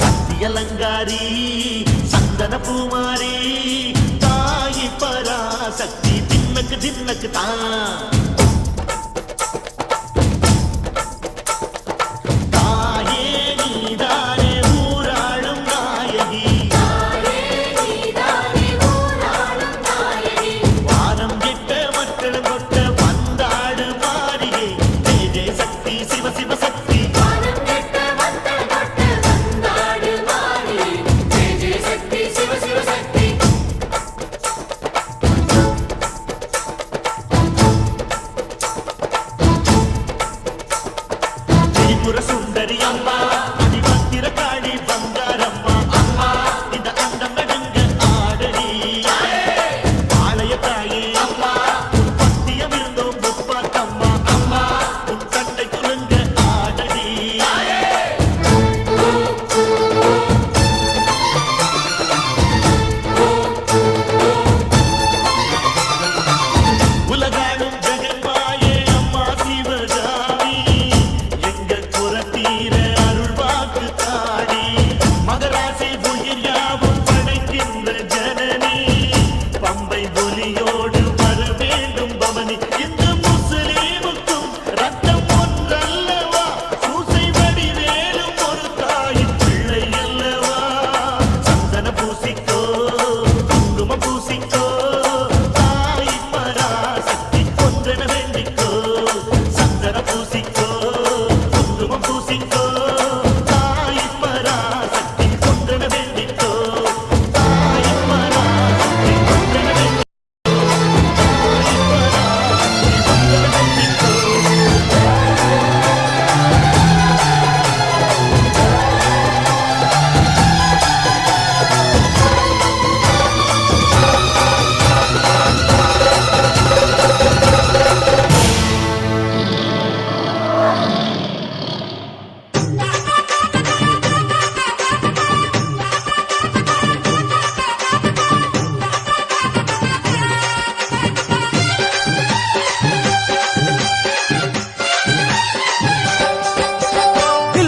சக்தி அலங்காரி சந்தன பூமாரி தாயி பராசக்தி தின்னக்கு தின்னக்கு தா தாயே நீதானே ஊராளும் நாயகி நீதானே ஊராளும் நாயகி வானம் கெட்ட மக்களும் கொட்ட வந்தாடு மாறியே ஜெய ஜெய சக்தி சிவ சிவ சக்தி வானம் கெட்ட வந்தன தொட்டு வந்தாடு மாறி ஜெய ஜெய சக்தி சிவ சிவ சக்தி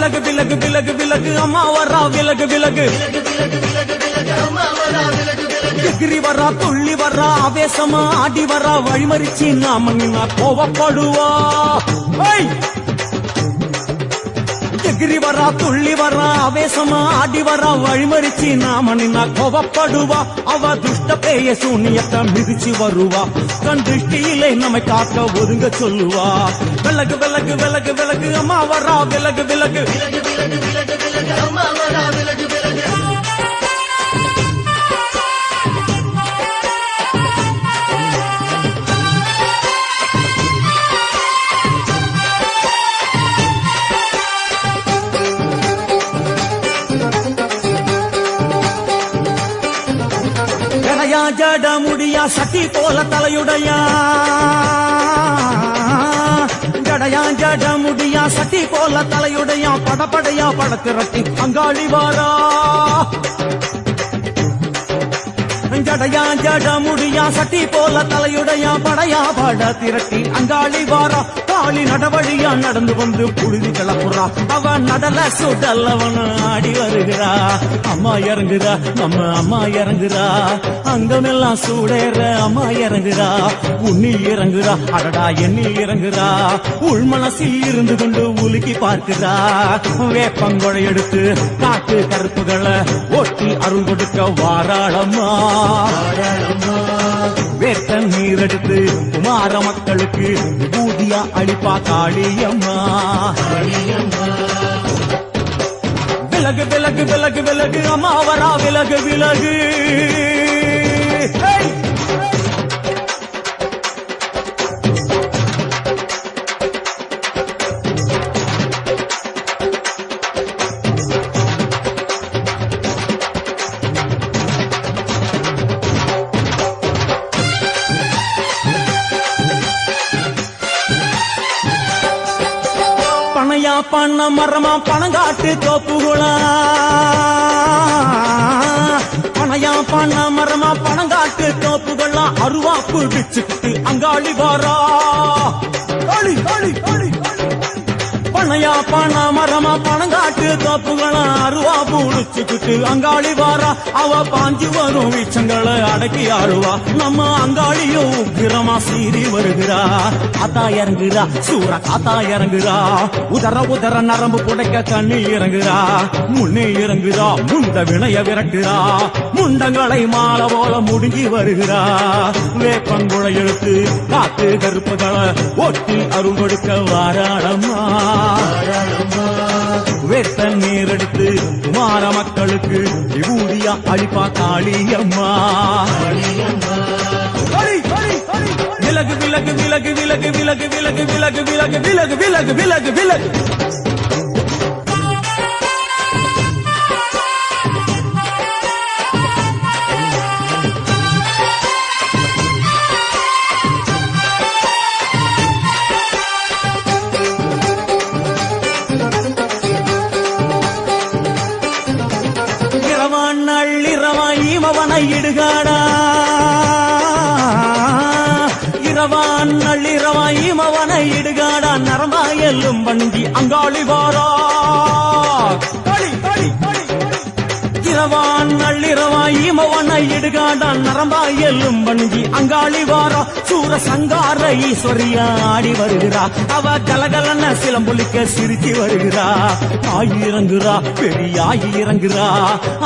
விலகு விலகு விலகு விலகு அம்மா வரா விலகு விலகு எகிரி வரா துள்ளி வரா ஆவேசமா ஆடி வரா வழிமறிச்சு நாம நின்னா கோவப்படுவா எகிரி வரா துள்ளி வரா ஆவேசமா ஆடி வரா வழிமறிச்சு நாம நின்னா கோவப்படுவா அவ துஷ்ட பேய சூனியத்தை மிதிச்சு வருவா கண் திருஷ்டியிலே நம்மை காக்க ஒதுங்க சொல்லுவா விலகு விலகு விலகு விலகு அம்மா வரா விலகு விலகு ஜட முடியா சட்டி போல தலையுடையா ஜடையா ஜட முடியா சட்டி போல தலையுடையா படப்படையா படத்திரட்டி அங்காளி வாரா ஜடையா ஜட முடியா சட்டி போல தலையுடையா படையா பட திரட்டி அங்காளி வாரா காளி நடவழியா நடந்து வந்து புழுதி கிளப்புறா அவ நடல சுடல் அவன் ஆடி வருகிறா அம்மா இறங்குறா நம்ம அம்மா இறங்குறா அங்கமெல்லாம் சூடேற அம்மா இறங்குறா உன்னில் இறங்குறா அடடா எண்ணில் இறங்குறா உள் மனசில் இருந்து கொண்டு உலுக்கி பார்க்கிறா வேப்பங்கொழை எடுத்து காட்டு கருப்புகளை ஓட்டி அருள் கொடுக்க வாராளம்மா வேட்ட நீர் எடுத்து குமார மக்களுக்கு விபூதியா அளிப்பா காளியம்மா விலகு விலகு விலகு விலகு அம்மா வரா விலகு விலகு பனையா பண்ண மரமா பணங்காட்டு தோப்புகளா பனையா பண்ண மரமா பணங்காட்டு தோப்புகளா அருவாப்பு பிச்சுக்கிட்டு அங்காளி வாரா களி களி களி பனையா பண்ண மரமா பணங்காட்டு தோப்புகளா அருவா பூடிச்சுக்கிட்டு அங்காளி வாரா அவ பாஞ்சு வரும் வீச்சங்களை அடக்கி ஆடுவா நம்ம அங்காளியும் உக்கிரமா சீறி வருகிறா காத்தா இறங்குறா சூற காத்தா இறங்குறா உதர உதர நரம்பு புடைக்க கண்ணில் இறங்குறா முன்னே இறங்குறா முண்ட வினைய விரட்டுறா முண்டங்களை மாலை போல முடுங்கி வருகிறா வேப்பங்குழை எடுத்து காத்து கருப்புகளை ஒட்டி அருள் கொடுக்க வாராளம்மா வேட்ட நீர் எடுத்து குமார மக்களுக்கு விபூதியா அளிப்பா காளியம்மா விலகு விலகு விலகு விலகு விலகு விலகு விலகு விலகு விலகு விலகு விலகு விலகு நள்ளிரவாயிமவனை இடுகாடா இரவான் நள்ளிரவாயிமவனை இடுகாடா நரமாயல்லும் வண்டி அங்காளி வாரா களி களி களி இரவான் நள்ளிரவாயிமவனை இடுகாடா நரமாயல்லும் வண்டி அங்காளி வாரா சூர சங்கார ஈஸ்வரியா ஆடி வருகிறா அவ கலகலன சிலம்பொலிக்க சிரிச்சு வருகிறா ஆயி இறங்குறா பெரியாயி இறங்குறா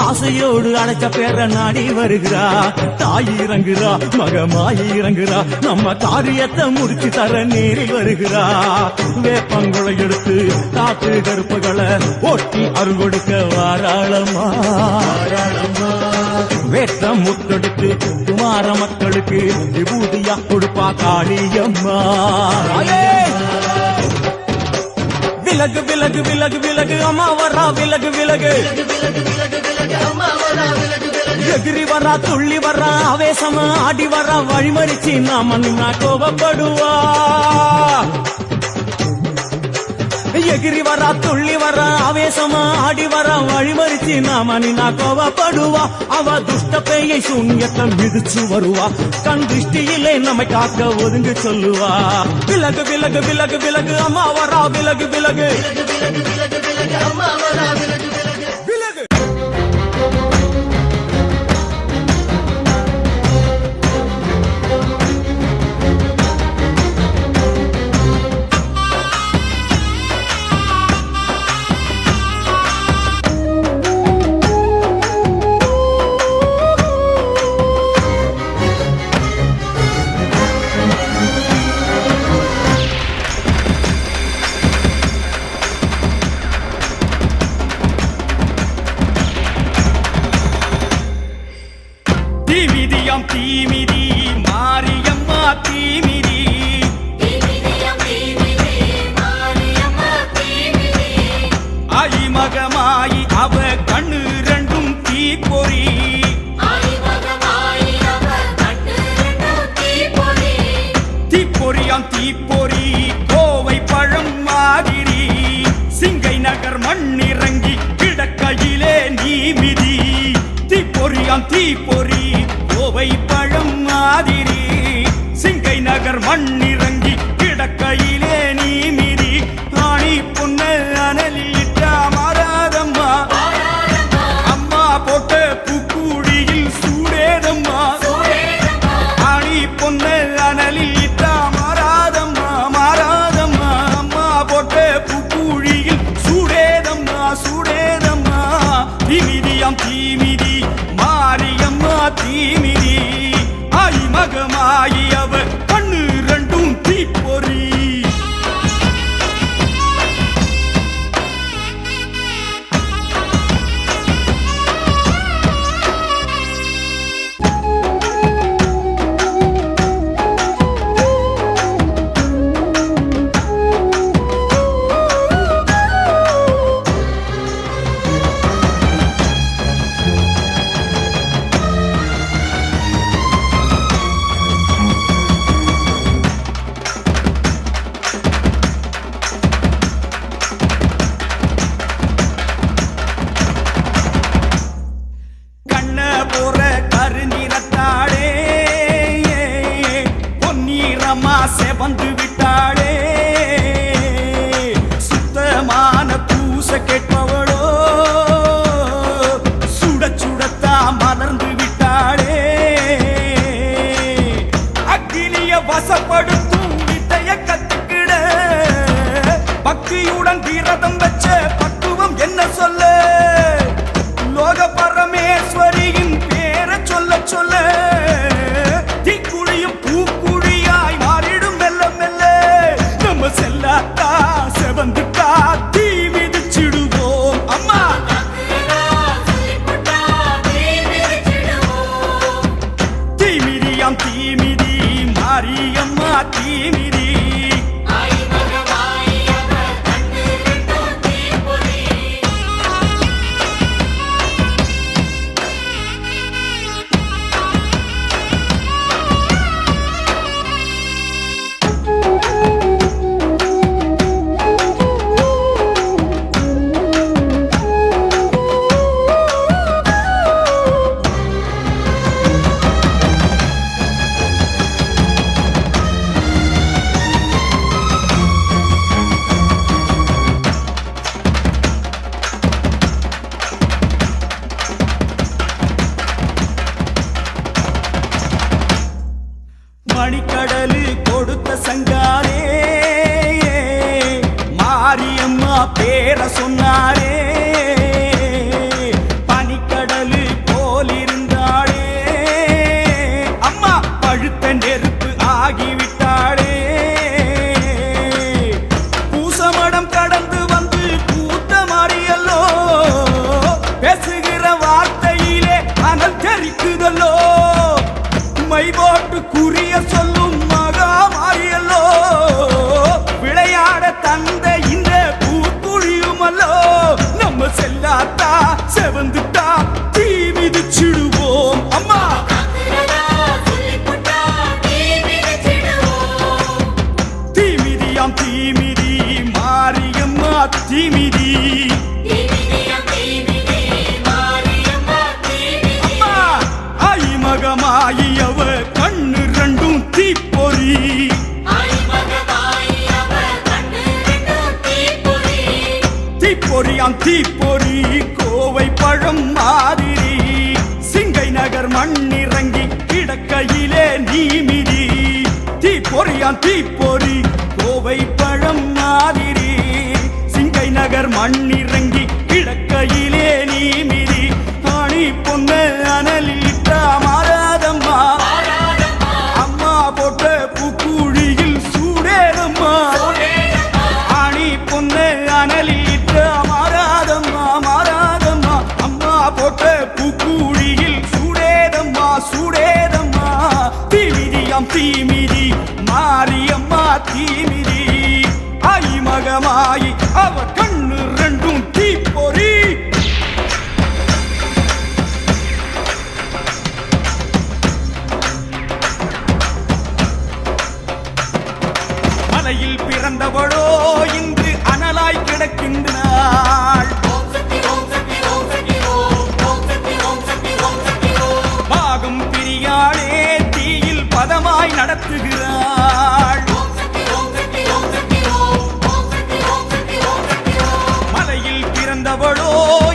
ஆசையோடு அழைச்ச பேர நாடி வருகிறா தாயி இறங்குறா மகமாயி இறங்குறா நம்ம காரியத்தை முடிச்சு தர நேரில் வருகிறா வேப்பங்குழை எடுத்து காத்து கருப்புகளை ஓட்டி அருள் கொடுக்க வாராளம்மா வேட்டம் முத்தெடுத்து குமார மக்களுக்கு விபூதியா கொடுப்பா காளியம்மா விலகு விலகு விலகு விலகு அம்மா வரா விலகு விலகு எகிரி வரா துள்ளி வரா ஆவேசமா ஆடி வரா வழிமறிச்சு நாம நின்னா கோபப்படுவா எகிரி வரா துள்ளி வரா ஆவேசமா ஆடி வரா வழிமறிச்சு நாம நின்னா கோபப்படுவா அவ துஷ்ட பேயை சூன்யத்தை மிதிச்சு வருவா கண் திருஷ்டியிலே நம்மை காக்க ஒதுங்க சொல்லுவா விலகு விலகு விலகு விலகு அம்மா வரா விலகு விலகு தீமிதியாம் தீமிதி மாரியம்மா தீமிதி ஐமகமாயி அவ கண்ணு ரெண்டும் தீப்பொறி தீப்பொறியாம் தீப்பொறி கோவை பழம் மாதிரி சிங்கை நகர் மண்ணிறங்கி கிடக்கையிலே நீமிதி தீப்பொறியாம் தீப்பொறி கோவை பழம் மாதிரி சிங்கை நகர் மண்ணிறங்கி கிடக்கையிலே நீமிதி ஆணி பொண்ணு அனலிட்டா மாறாதம்மா அம்மா போட்ட பூக்குழியில் சூடேதம்மா ஆணி பொண்ணு அனலிட்டா மாறாதம்மா மாறாதம்மா அம்மா போட்ட பூக்குழியில் சூடேதம்மா சூடேதம்மா தீமிதியாம் தீமிதி மாரியம்மா தீமிதி ஐமகமாயி அவ கண்ணு ரெண்டும் தீப்பொறி கண்ண போற கருநிறத்தாளே பொன்னீரமா செவந்து விட்டாளே சுத்தமான பூச கேட்பவளோ சுட சுடத்தா மலர்ந்து விட்டாளே அக்கினிய வசப்படுத்தும் வித்தைய கத்துக்கிட பக்தியுடன் விரதம் வச்ச பக்குவம் என்ன சொல்ல லோக பரமேஸ்வரியின் பேரை சொல்ல சொல்ல தீக்குழியும் பூக்குழியாய் மாறிடும் மெல்ல மெல்ல நம்ம செல்லாத்தா செவந்துட்டா தீ மிதிச்சிடுவோம் அம்மா தீமிதியாம் தீமிதி மாரியம்மா தீமிதி மணிக்கடலு கொடுத்த சங்காரே மாரியம்மா பேர சொன்னாரே பனிக்கடலு போலிருந்தாளே அம்மா பழுத்த நெருப்பு ஆகிவிட்டாளே பூசமடம் கடந்து வந்து பூத்த மாறியல்லோ பேசுகிற வார்த்தையிலே அனல் தெரிக்குதல்லோ மை போட்டு குறிய சொல்லும் மகா மாறியல்லோ விளையாட தந்த இந்த பூக்குழியுமல்லோ நம்ம செல்லாத்தா செவந்துட்டா தீ மிதிச்சிடுவோம் அம்மா தீமிதியாம் தீமிதி மாரியம்மா தீமிதி அம்மா ஐமகமாயி அவ கண்ணு ரெண்டும் தீப்பொறி தீப்பொறியாம் தீப்பொறி கோவை பழம் மாதிரி சிங்கை நகர் மண்ணிறங்கி கிடக்கையிலே நீமிதி தீப்பொறியாம் தீப்பொறி கோவை பழம் மாதிரி சிங்கை நகர் மண்ணிறங்கி கிடக்கையிலே நீமிதி ஆணி பொண்ணு அனலிட்டா மாறாதம்மா அம்மா போட்ட பூக்குழியில் சூடேதம்மா ஆணி பொண்ணு அனலிட்டா மாறாதம்மா மாறாதம்மா அம்மா போட்ட பூக்குழியில் சூடேதம்மா சூடேதம்மா தீமிதி மாரியம்மா தீமிதி ஆயி மகமாயி அவ கண்ணு ரெண்டும் தீப்பொறி மலையில் பிறந்தவளோ இன்று அனலாய் கிடக்கின்றாள் பாகம் பிரியாளே தீயில் பதமாய் நடத்துகிறாள் மலையில் பிறந்தவளோ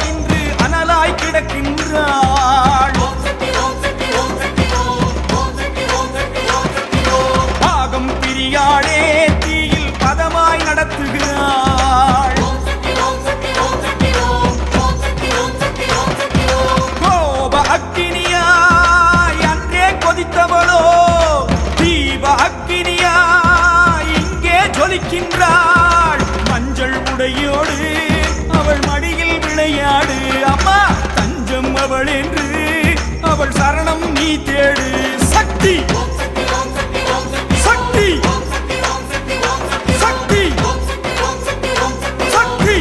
இன்று அனலாய் கிடக்கின்றாள் பாகம் பிரியாளே தீயில் பதமாய் நடத்துகிறாள் கோப அக்கினியாய் அன்றே கொதித்தவளோ தீப அக்கினியாய் இங்கே ஜொலிக்கின்றாள் மஞ்சள் உடையோடு அவள் மடியில் விளையாடு அம்மா தஞ்சம் அவள் என்று அவள் சரணம் நீ தேடு சக்தி சக்தி சக்தி சக்தி ஓம் சக்தி ஓம் சக்தி ஓம் சக்தி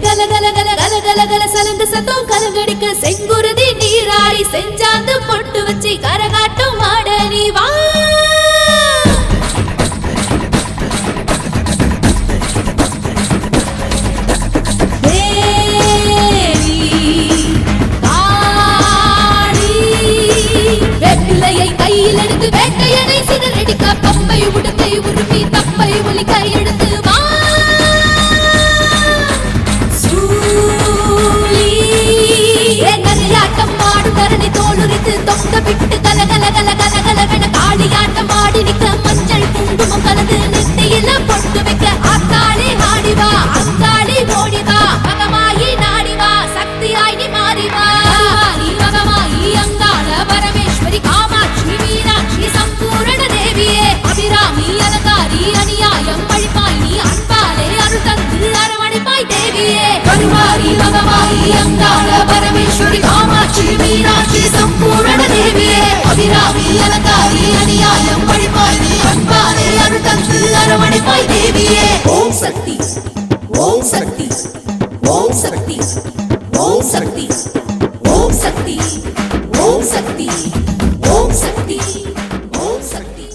கல கல கல கல கல கல சலந்து சத்தம் கலங்கடிக்க செங்குருதி நீராடி செஞ்சாந்து பொட்டு வச்சு கரகாட்டம் ஆட நீ வா தேவி காளி வெப்பிலையை கையில் எடுத்து வேட்டையனை சிதறடிக்க பம்பை உடுக்கை உருப்பி தப்பை ஒலிக்க எடுத்து வா கலையாட்டம் ஆடு தரணி தோலுரித்து தொங்க விட்டு கல கல கல கல கலவென காளியாட்டம் ஆடி நிற்க மஞ்சள் குங்குமம் கலந்து நெத்தியில பொட்டு வைக்க ஆத்தாளி ஆடிவா அங்காளி ஓடிவா மகமாயி நாடிவா சக்தியாய் நீ மாறிவா நீ மகமாயி அங்காள பரமேஸ்வரி காமாட்சி மீனாட்சி சம்பூரண தேவியே அபிராமி அலங்காரி அநியாயம் பழிப்பாய் நீ அன்பாலே அருள் தந்து அரவணைப்பாய் தேவியே கருமாரி மகமாயி அங்காள பரமேஸ்வரி காமாட்சி மீனாட்சி சம்பூரண தேவியே அபிராமி அலங்காரி அநியாயம் பழிப்பாய் நீ அன்பாலே அருள் தந்து அரவணைப்பாய் தேவியே ஓம் சக்தி ஓம் சக்தி ஓம் சக்தி ஓம் சக்தி ஓம் சக்தி ஓம் சக்தி ஓம் சக்தி ஓம் சக்தி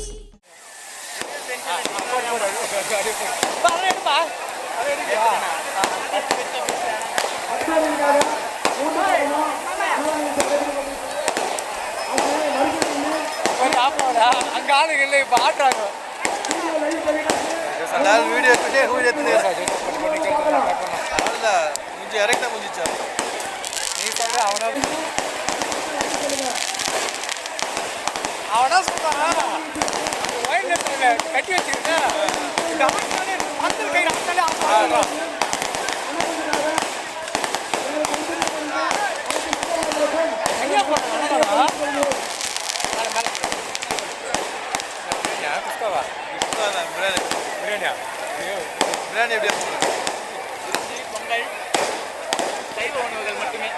அங்க ஆளுங்க இல்லை இப்ப ஆட்டுறாங்க வீடியோ கொஞ்சம் இறக்கிட்டா முடிஞ்சா நீ சொல்ற அவனா சொல்றான் கட்டி வச்சிருக்கேன் கை ஐயா போட்டா பிரியாணியா பிரியாணி எப்படி பொங்கல் சைவ உணவுகள் மட்டுமே